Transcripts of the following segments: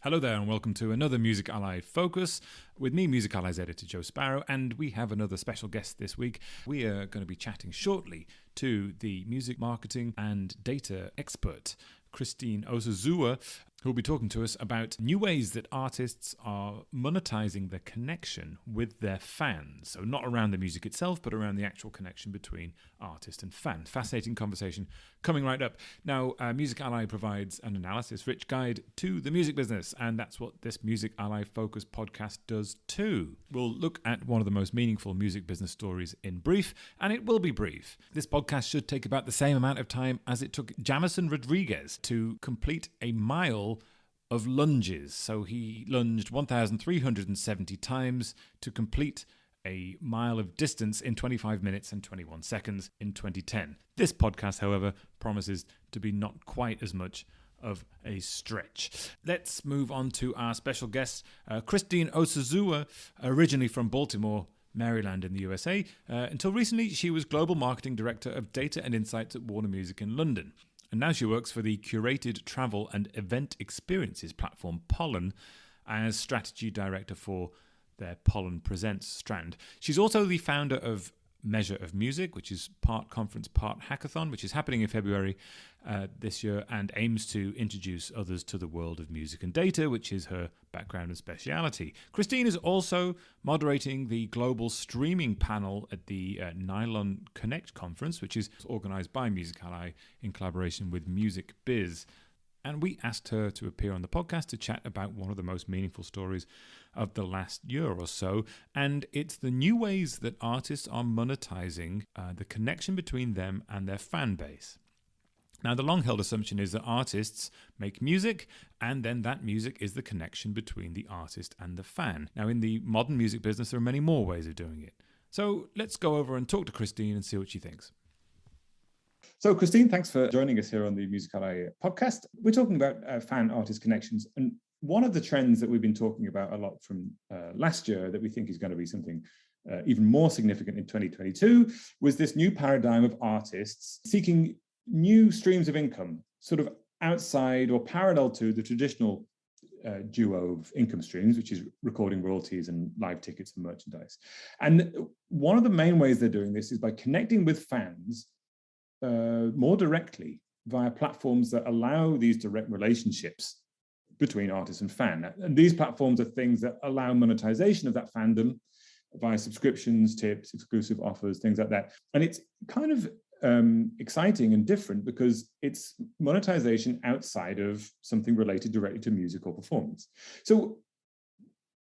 Hello there and welcome to another Music Ally Focus with me, Music Ally's editor Joe Sparrow, and we have another special guest this week. We are going to be chatting shortly to the music marketing and data expert, Christine Osazuwa, who will be talking to us about new ways that artists are monetizing the connection with their fans. So not around the music itself, but around the actual connection between artist and fan. Fascinating conversation coming right up. Now, Music Ally provides an analysis-rich guide to the music business, and that's what this Music Ally Focus podcast does too. We'll look at one of the most meaningful music business stories in brief, and it will be brief. This podcast should take about the same amount of time as it took Jamison Rodriguez to complete a mile of lunges. So he lunged 1,370 times to complete a mile of distance in 25 minutes and 21 seconds in 2010. This podcast, however, promises to be not quite as much of a stretch. Let's move on to our special guest, Christine Osazuwa, originally from Baltimore, Maryland in the USA. Until recently, she was Global Marketing Director of Data and Insights at Warner Music in London. And now she works for the curated travel and event experiences platform Pollen as strategy director for their Pollen Presents strand. She's also the founder of Measure of Music, which is part conference, part hackathon, which is happening in February this year and aims to introduce others to the world of music and data, which is her background and speciality. Christine is also moderating the global streaming panel at the Nylon Connect conference, which is organized by Music Ally in collaboration with Music Biz. And we asked her to appear on the podcast to chat about one of the most meaningful stories of the last year or so. And it's the new ways that artists are monetizing the connection between them and their fan base. Now, the long-held assumption is that artists make music, and then that music is the connection between the artist and the fan. Now, in the modern music business, there are many more ways of doing it. So let's go over and talk to Christine and see what she thinks. So, Christine, thanks for joining us here on the Music Ally podcast. We're talking about fan-artist connections. And one of the trends that we've been talking about a lot from last year that we think is going to be something even more significant in 2022 was this new paradigm of artists seeking new streams of income, sort of outside or parallel to the traditional duo of income streams, which is recording royalties and live tickets and merchandise. And one of the main ways they're doing this is by connecting with fans more directly via platforms that allow these direct relationships between artist and fan. And these platforms are things that allow monetization of that fandom via subscriptions, tips, exclusive offers, things like that. And it's kind of exciting and different because it's monetization outside of something related directly to music or performance. So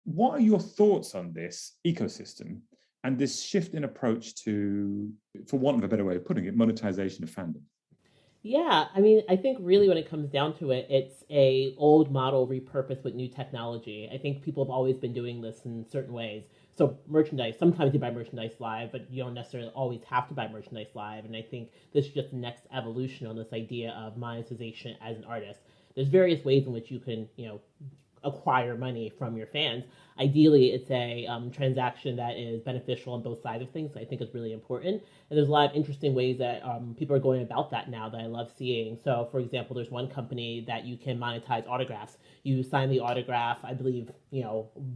what are your thoughts on this ecosystem and this shift in approach to, for want of a better way of putting it, monetization of fandom? Yeah, I mean, I think really when it comes down to it, it's a old model repurposed with new technology. I think people have always been doing this in certain ways. So merchandise, sometimes you buy merchandise live, but you don't necessarily always have to buy merchandise live. And I think this is just the next evolution on this idea of monetization as an artist. There's various ways in which you can, acquire money from your fans. Ideally, it's a transaction that is beneficial on both sides of things. I think is really important. And there's a lot of interesting ways that people are going about that now that I love seeing. So, for example, there's one company that you can monetize autographs. You sign the autograph, I believe,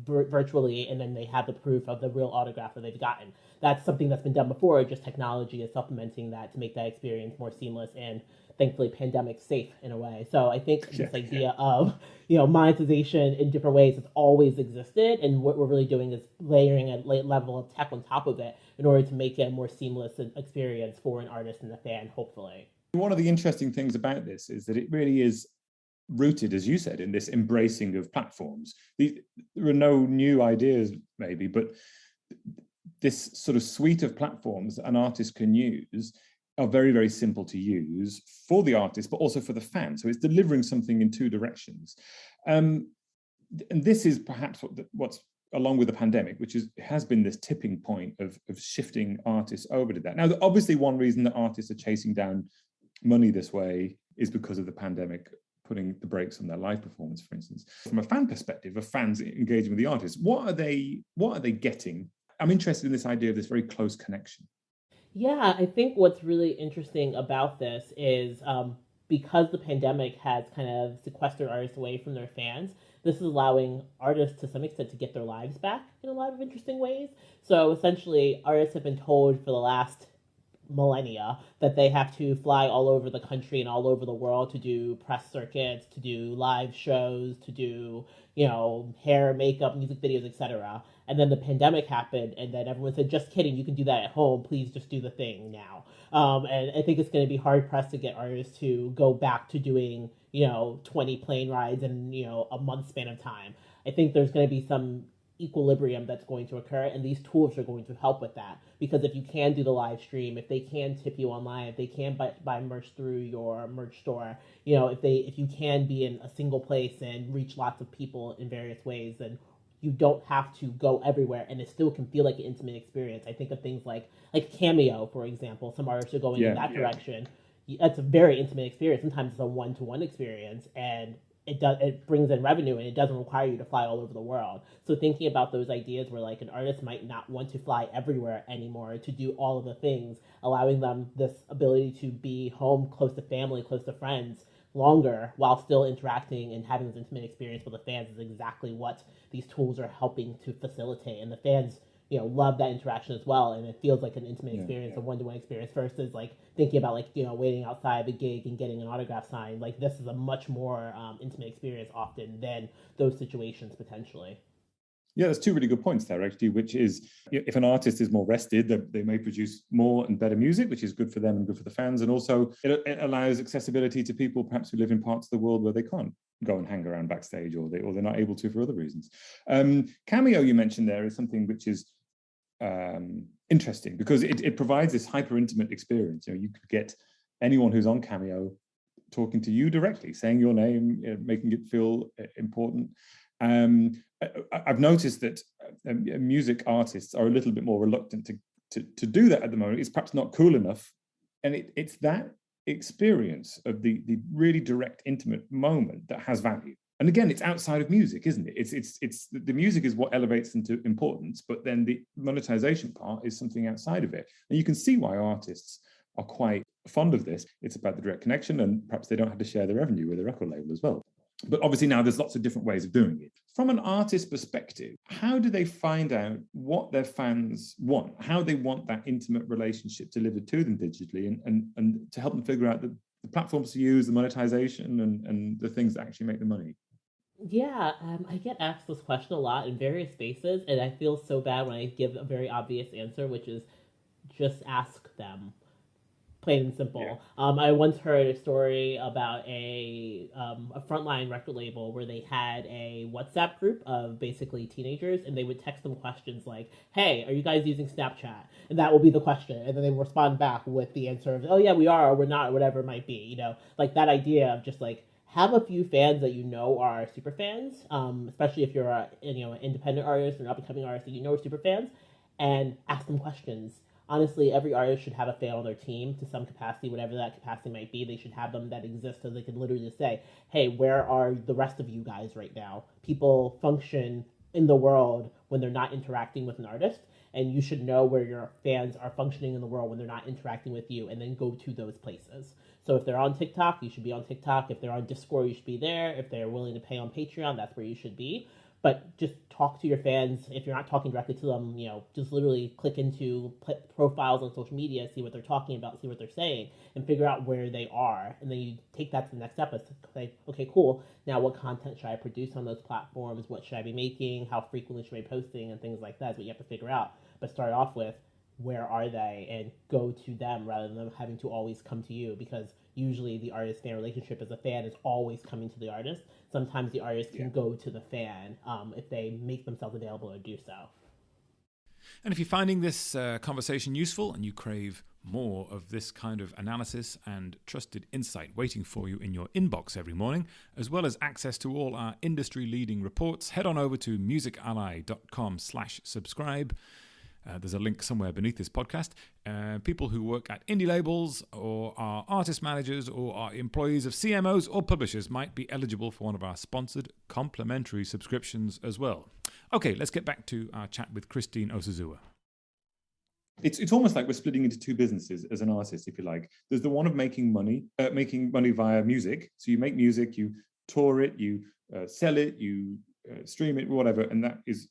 virtually, and then they have the proof of the real autograph that they've gotten. That's something that's been done before. Just technology is supplementing that to make that experience more seamless and thankfully pandemic safe in a way. So I think this idea of, monetization in different ways has always existed. And what we're really doing is layering a level of tech on top of it in order to make it a more seamless experience for an artist and a fan, hopefully. One of the interesting things about this is that it really is rooted, as you said, in this embracing of platforms. There are no new ideas, maybe, but this sort of suite of platforms that an artist can use are very, very simple to use for the artist, but also for the fan. So it's delivering something in two directions. And this is perhaps what's along with the pandemic, which has been this tipping point of shifting artists over to that. Now, obviously, one reason that artists are chasing down money this way is because of the pandemic putting the brakes on their live performance, for instance. From a fan perspective, of fans engaging with the artists, what are they getting? I'm interested in this idea of this very close connection. Yeah, I think what's really interesting about this is because the pandemic has kind of sequestered artists away from their fans, this is allowing artists to some extent to get their lives back in a lot of interesting ways. So essentially, artists have been told for the last millennia that they have to fly all over the country and all over the world to do press circuits, to do live shows, to do, hair, makeup, music videos, etc. And then the pandemic happened, and then everyone said, just kidding, you can do that at home. Please just do the thing now. And I think it's going to be hard pressed to get artists to go back to doing, 20 plane rides in, a month span of time. I think there's going to be some equilibrium that's going to occur, and these tools are going to help with that, because if you can do the live stream, if they can tip you online, if they can buy merch through your merch store, if you can be in a single place and reach lots of people in various ways, then you don't have to go everywhere, and it still can feel like an intimate experience. I think of things like Cameo, for example. Some artists are going in that direction. That's a very intimate experience. Sometimes it's a one-to-one experience, and it brings in revenue, and it doesn't require you to fly all over the world. So thinking about those ideas where an artist might not want to fly everywhere anymore to do all of the things, allowing them this ability to be home, close to family, close to friends longer, while still interacting and having this intimate experience with the fans, is exactly what these tools are helping to facilitate. And the fans love that interaction as well, and it feels like an intimate experience, a one-to-one experience, versus thinking about waiting outside the gig and getting an autograph signed. This is a much more intimate experience often than those situations potentially. Yeah, there's two really good points there, actually, which is if an artist is more rested, they may produce more and better music, which is good for them and good for the fans. And also it allows accessibility to people perhaps who live in parts of the world where they can't go and hang around backstage, or they're not able to for other reasons. Cameo, you mentioned there, is something which is interesting, because it provides this hyper intimate experience. You could get anyone who's on Cameo talking to you directly, saying your name, making it feel important. I've noticed that music artists are a little bit more reluctant to do that at the moment. It's perhaps not cool enough, and it's that experience of the really direct, intimate moment that has value. And again, it's outside of music, isn't it? It's the music is what elevates into importance, but then the monetization part is something outside of it. And you can see why artists are quite fond of this. It's about the direct connection, and perhaps they don't have to share the revenue with a record label as well. But obviously now there's lots of different ways of doing it. From an artist perspective, how do they find out what their fans want, how they want that intimate relationship delivered to them digitally, and to help them figure out the platforms to use, the monetization, and the things that actually make the money? Yeah, I get asked this question a lot in various spaces, and I feel so bad when I give a very obvious answer, which is just ask them. Plain and simple. Yeah. I once heard a story about a frontline record label where they had a WhatsApp group of basically teenagers, and they would text them questions like, "Hey, are you guys using Snapchat?" And that will be the question, and then they would respond back with the answer of, "Oh yeah, we are," or "We're not," or whatever it might be. That idea of just have a few fans that are super fans, especially if you're an independent artist or an up-and-coming artist that are super fans, and ask them questions. Honestly, every artist should have a fan on their team to some capacity, whatever that capacity might be. They should have them that exist so they can literally just say, hey, where are the rest of you guys right now? People function in the world when they're not interacting with an artist, and you should know where your fans are functioning in the world when they're not interacting with you, and then go to those places. So if they're on TikTok, you should be on TikTok. If they're on Discord, you should be there. If they're willing to pay on Patreon, that's where you should be. But just talk to your fans. If you're not talking directly to them, just literally click into profiles on social media, see what they're talking about, see what they're saying, and figure out where they are. And then you take that to the next step. It's like, okay, cool. Now what content should I produce on those platforms? What should I be making? How frequently should I be posting? And things like that is what you have to figure out. But start off with, where are they, and go to them rather than them having to always come to you, because usually the artist-fan relationship as a fan is always coming to the artist. Sometimes the artist can go to the fan if they make themselves available to do so. And if you're finding this conversation useful and you crave more of this kind of analysis and trusted insight waiting for you in your inbox every morning, as well as access to all our industry-leading reports, head on over to musically.com/subscribe. There's a link somewhere beneath this podcast. People who work at indie labels or are artist managers or are employees of CMOs or publishers might be eligible for one of our sponsored complimentary subscriptions as well. Okay, let's get back to our chat with Christine Osazuwa. it's almost like we're splitting into two businesses as an artist, if you like. There's the one of making money via music. So you make music, you tour it, you sell it, you stream it, whatever, and that is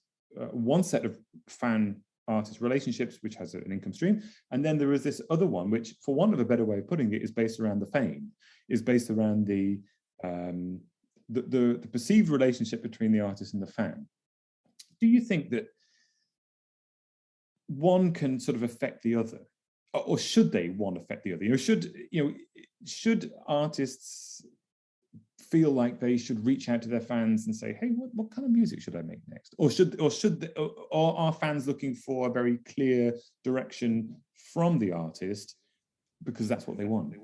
one set of fan artist relationships, which has an income stream. And then there is this other one, which, for want of a better way of putting it, is based around the fame, is based around the perceived relationship between the artist and the fan. Do you think that one can sort of affect the other, or should they one affect the other? Should artists feel like they should reach out to their fans and say, "Hey, what kind of music should I make next?" Or are fans looking for a very clear direction from the artist because that's what they want?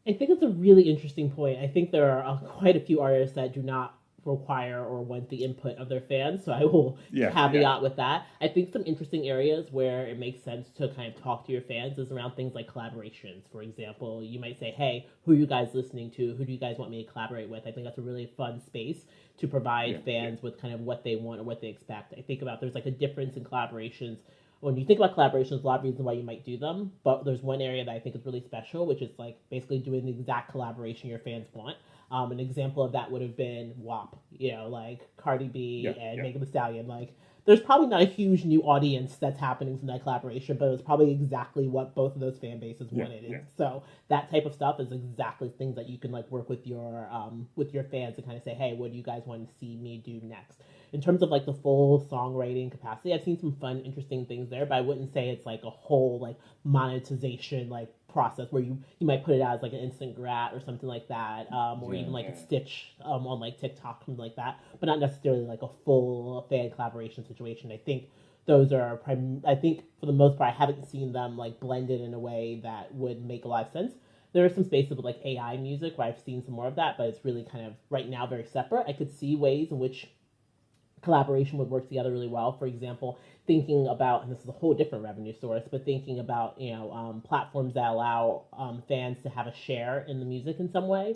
I think it's a really interesting point. I think there are quite a few artists that do not require or want the input of their fans, so I will caveat with that. I think some interesting areas where it makes sense to kind of talk to your fans is around things like collaborations. For example, you might say, "Hey, who are you guys listening to? Who do you guys want me to collaborate with?" I think that's a really fun space to provide fans with kind of what they want or what they expect. I think about there's like a difference in collaborations. When you think about collaborations, a lot of reasons why you might do them, but there's one area that I think is really special, which is like basically doing the exact collaboration your fans want. An example of that would have been WAP, like Cardi B and Megan Thee Stallion. Like, there's probably not a huge new audience that's happening from that collaboration, but it was probably exactly what both of those fan bases wanted. And so that type of stuff is exactly things that you can like work with your fans and kind of say, "Hey, what do you guys want to see me do next?" In terms of like the full songwriting capacity, I've seen some fun, interesting things there, but I wouldn't say it's like a whole like monetization like process where you might put it as like an instant grat or something like that, or even like a stitch on like TikTok, something like that, but not necessarily like a full fan collaboration situation. I think those are I think for the most part I haven't seen them like blended in a way that would make a lot of sense. There are some spaces with like AI music where I've seen some more of that, but it's really kind of right now very separate. I could see ways in which collaboration would work together really well. For example, thinking about, and this is a whole different revenue source, but thinking about platforms that allow fans to have a share in the music in some way,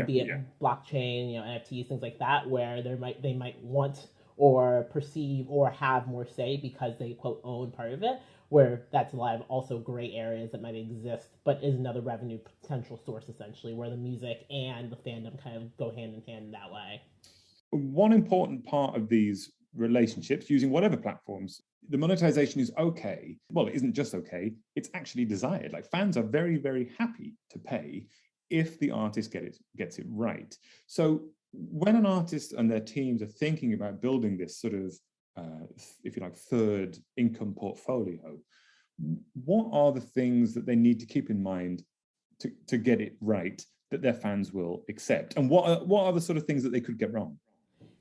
be it blockchain, NFTs, things like that, where they might want or perceive or have more say because they quote own part of it. Where that's a lot of also gray areas that might exist, but is another revenue potential source essentially, where the music and the fandom kind of go hand in hand in that way. One important part of these relationships, using whatever platforms, the monetization is okay. Well, it isn't just okay, it's actually desired. Like, fans are very, very happy to pay if the artist gets it right. So when an artist and their teams are thinking about building this sort of, if you like, third income portfolio, what are the things that they need to keep in mind to get it right that their fans will accept? And what are the sort of things that they could get wrong?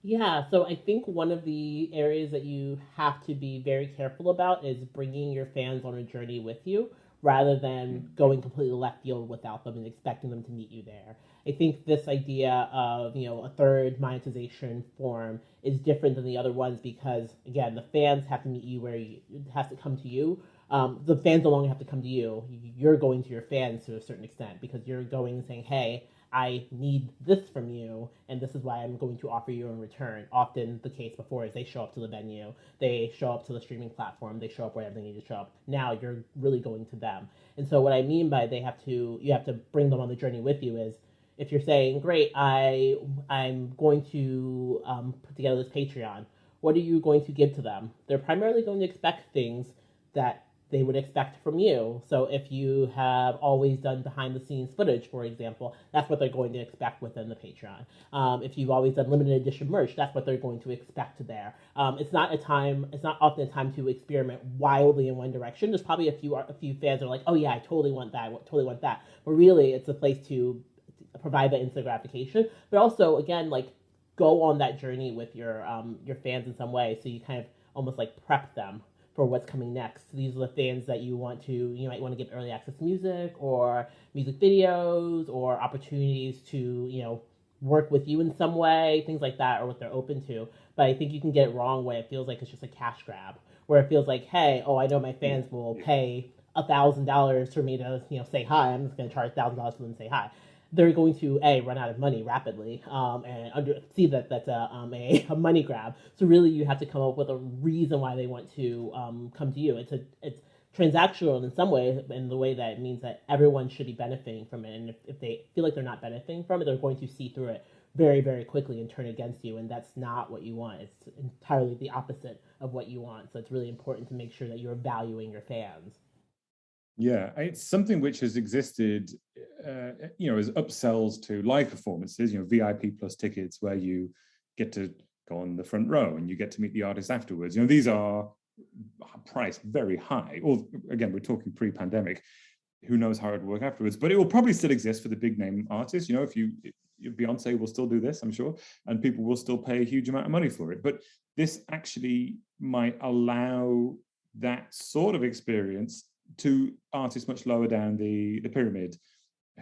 Yeah, so I think one of the areas that you have to be very careful about is bringing your fans on a journey with you rather than going completely left field without them and expecting them to meet you there. I think this idea of, a third monetization form is different than the other ones because, again, the fans have to meet you where it has to come to you. The fans no longer have to come to you. You're going to your fans to a certain extent because you're going and saying, "Hey, I need this from you, and this is why I'm going to offer you in return." Often the case before is they show up to the venue, they show up to the streaming platform, they show up wherever they need to show up. Now you're really going to them. And so what I mean by you have to bring them on the journey with you is if you're saying, "Great, I'm going to put together this Patreon," what are you going to give to them? They're primarily going to expect things that they would expect from you. So if you have always done behind the scenes footage, for example, that's what they're going to expect within the Patreon. If you've always done limited edition merch, that's what they're going to expect there. It's not often a time to experiment wildly in one direction. There's probably a few fans that are like, "Oh yeah, I totally want that, I totally want that." But really, it's a place to provide that instant gratification. But also, again, like go on that journey with your fans in some way. So you kind of almost like prep them for what's coming next. These are the fans that you might want to give early access music or music videos or opportunities to, work with you in some way, things like that, or what they're open to. But I think you can get it wrong where it feels like it's just a cash grab, where it feels like, "Hey, I know my fans will pay $1,000 for me to, say hi. I'm just going to charge $1,000 for them to say hi." They're going to run out of money rapidly, and see that that's a money grab. So really, you have to come up with a reason why they want to come to you. It's transactional in some way, in the way that it means that everyone should be benefiting from it. And if they feel like they're not benefiting from it, they're going to see through it very, very quickly and turn against you. And that's not what you want. It's entirely the opposite of what you want. So it's really important to make sure that you're valuing your fans. Yeah, it's something which has existed, as upsells to live performances, VIP plus tickets where you get to go on the front row and you get to meet the artist afterwards. These are priced very high. Or again, we're talking pre-pandemic. Who knows how it will work afterwards? But it will probably still exist for the big name artists. If Beyonce will still do this, I'm sure, and people will still pay a huge amount of money for it. But this actually might allow that sort of experience to artists much lower down the pyramid,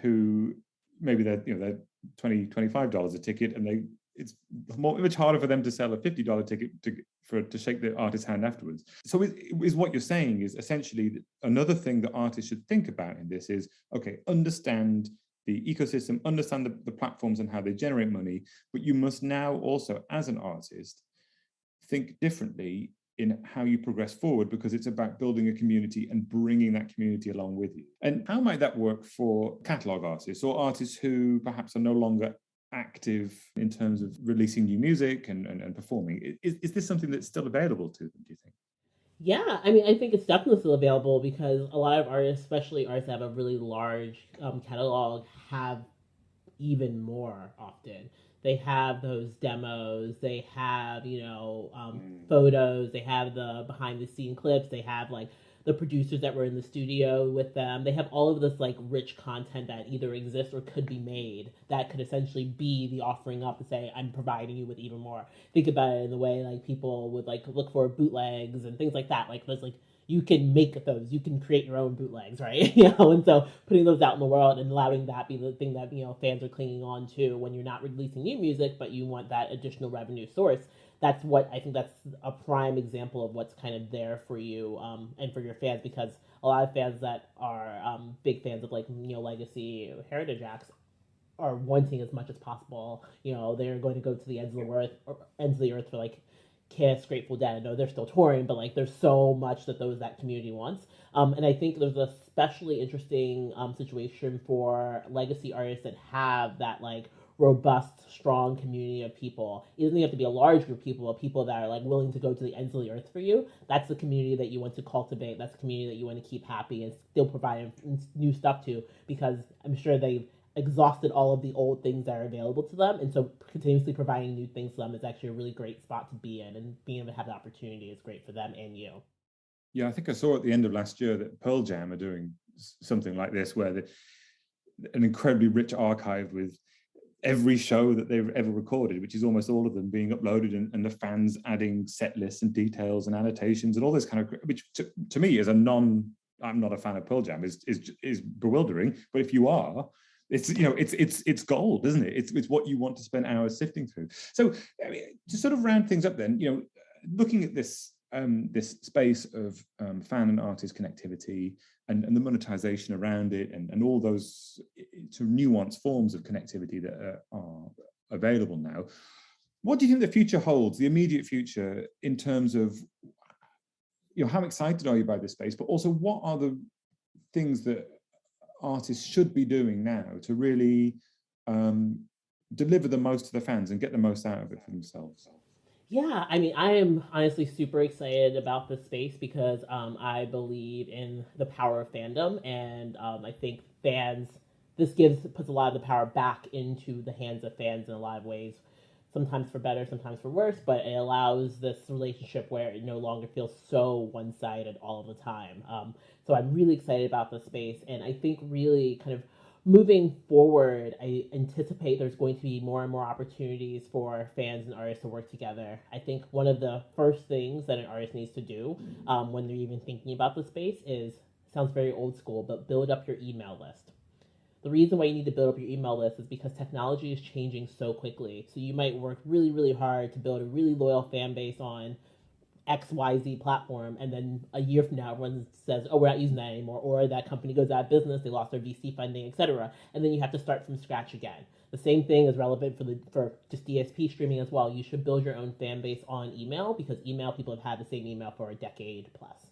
who maybe they're $20, $25 a ticket, and it's much harder for them to sell a $50 ticket to shake the artist's hand afterwards. So is what you're saying is essentially another thing that artists should think about in this is, okay, understand the ecosystem, understand the platforms and how they generate money, but you must now also, as an artist, think differently in how you progress forward, because it's about building a community and bringing that community along with you. And how might that work for catalog artists or artists who perhaps are no longer active in terms of releasing new music and performing? Is this something that's still available to them, do you think? Yeah, I mean, I think it's definitely still available because a lot of artists, especially artists that have a really large catalog, have even more often. They have those demos, they have, photos, they have the behind the scene clips, they have like the producers that were in the studio with them. They have all of this like rich content that either exists or could be made that could essentially be the offering up and say, I'm providing you with even more. Think about it in the way like people would like look for bootlegs and things like that. Like there's like you can make those, you can create your own bootlegs, right? And so putting those out in the world and allowing that be the thing that fans are clinging on to when you're not releasing new music, but you want that additional revenue source. That's what I think that's a prime example of what's kind of there for you and for your fans, because a lot of fans that are big fans of like legacy heritage acts are wanting as much as possible. They're going to go to the ends of the earth for like Kiss, Grateful Dead. I know they're still touring, but like there's so much that community wants. And I think there's a especially interesting situation for legacy artists that have that like robust, strong community of people. It doesn't have to be a large group of people, but people that are like willing to go to the ends of the earth for you. That's the community that you want to cultivate. That's the community that you want to keep happy and still provide new stuff to, because I'm sure they've exhausted all of the old things that are available to them, and so continuously providing new things to them is actually a really great spot to be in, and being able to have the opportunity is great for them and you. Yeah, I think I saw at the end of last year that Pearl Jam are doing something like this, where an incredibly rich archive with every show that they've ever recorded, which is almost all of them, being uploaded, and the fans adding set lists and details and annotations and all this kind of, which to me, as I'm not a fan of Pearl Jam, is bewildering. But if you are, it's gold, isn't it? It's what you want to spend hours sifting through. So I mean, to sort of round things up, then, looking at this space of fan and artist connectivity and the monetization around it, and all those sort of nuanced forms of connectivity that are available now. What do you think the future holds, the immediate future, in terms of, how excited are you by this space, but also what are the things that artists should be doing now to really deliver the most to the fans and get the most out of it for themselves? Yeah, I mean, I am honestly super excited about this space because I believe in the power of fandom, and I think puts a lot of the power back into the hands of fans in a lot of ways, sometimes for better, sometimes for worse, but it allows this relationship where it no longer feels so one-sided all of the time. So I'm really excited about the space, and I think really kind of moving forward, I anticipate there's going to be more and more opportunities for fans and artists to work together. I think one of the first things that an artist needs to do when they're even thinking about the space sounds very old school, but build up your email list. The reason why you need to build up your email list is because technology is changing so quickly. So you might work really, really hard to build a really loyal fan base on XYZ platform, and then a year from now everyone says, oh, we're not using that anymore, or that company goes out of business, they lost their VC funding, etc., and then you have to start from scratch again. The same thing is relevant for just DSP streaming as well. You should build your own fan base on email, because email, people have had the same email for a decade plus.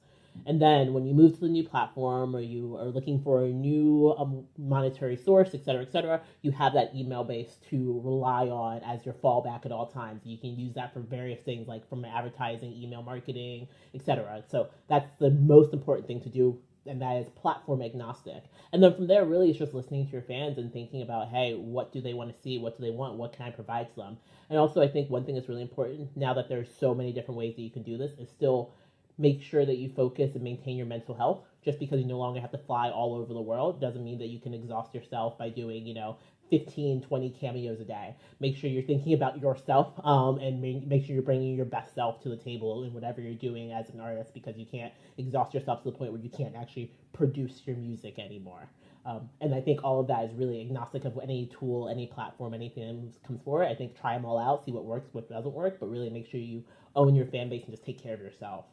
And then when you move to the new platform or you are looking for a new monetary source, et cetera, you have that email base to rely on as your fallback at all times. You can use that for various things like from advertising, email marketing, etc. So that's the most important thing to do, and that is platform agnostic. And then from there, really, it's just listening to your fans and thinking about, hey, what do they want to see? What do they want? What can I provide to them? And also, I think one thing that's really important now that there's so many different ways that you can do this is still make sure that you focus and maintain your mental health. Just because you no longer have to fly all over the world doesn't mean that you can exhaust yourself by doing, 15, 20 cameos a day. Make sure you're thinking about yourself and make sure you're bringing your best self to the table in whatever you're doing as an artist, because you can't exhaust yourself to the point where you can't actually produce your music anymore. And I think all of that is really agnostic of any tool, any platform, anything that comes forward. I think try them all out, see what works, what doesn't work, but really make sure you own your fan base and just take care of yourself.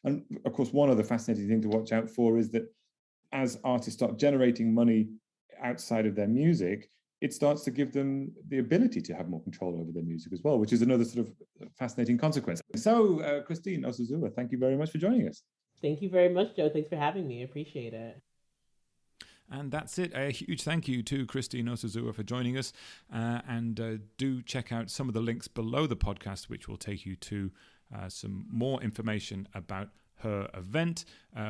And of course, one other fascinating thing to watch out for is that as artists start generating money outside of their music, it starts to give them the ability to have more control over their music as well, which is another sort of fascinating consequence. So, Christine Osazuwa, thank you very much for joining us. Thank you very much, Joe. Thanks for having me. I appreciate it. And that's it. A huge thank you to Christine Osazuwa for joining us. And do check out some of the links below the podcast, which will take you to some more information about her event,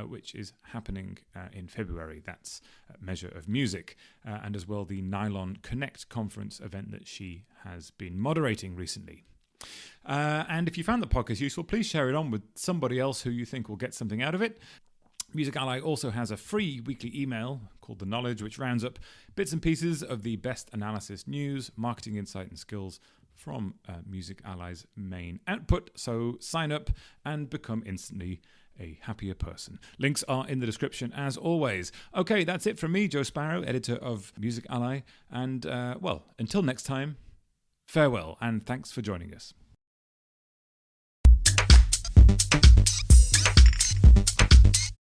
which is happening in February. That's Measure of Music, and as well the Nylon Connect conference event that she has been moderating recently. And if you found the podcast useful, please share it on with somebody else who you think will get something out of it. Music Ally also has a free weekly email called The Knowledge, which rounds up bits and pieces of the best analysis, news, marketing insight and skills from Music Ally's main output. So sign up and become instantly a happier person. Links are in the description as always. Okay, that's it from me, Joe Sparrow, editor of Music Ally. And well, until next time, farewell and thanks for joining us.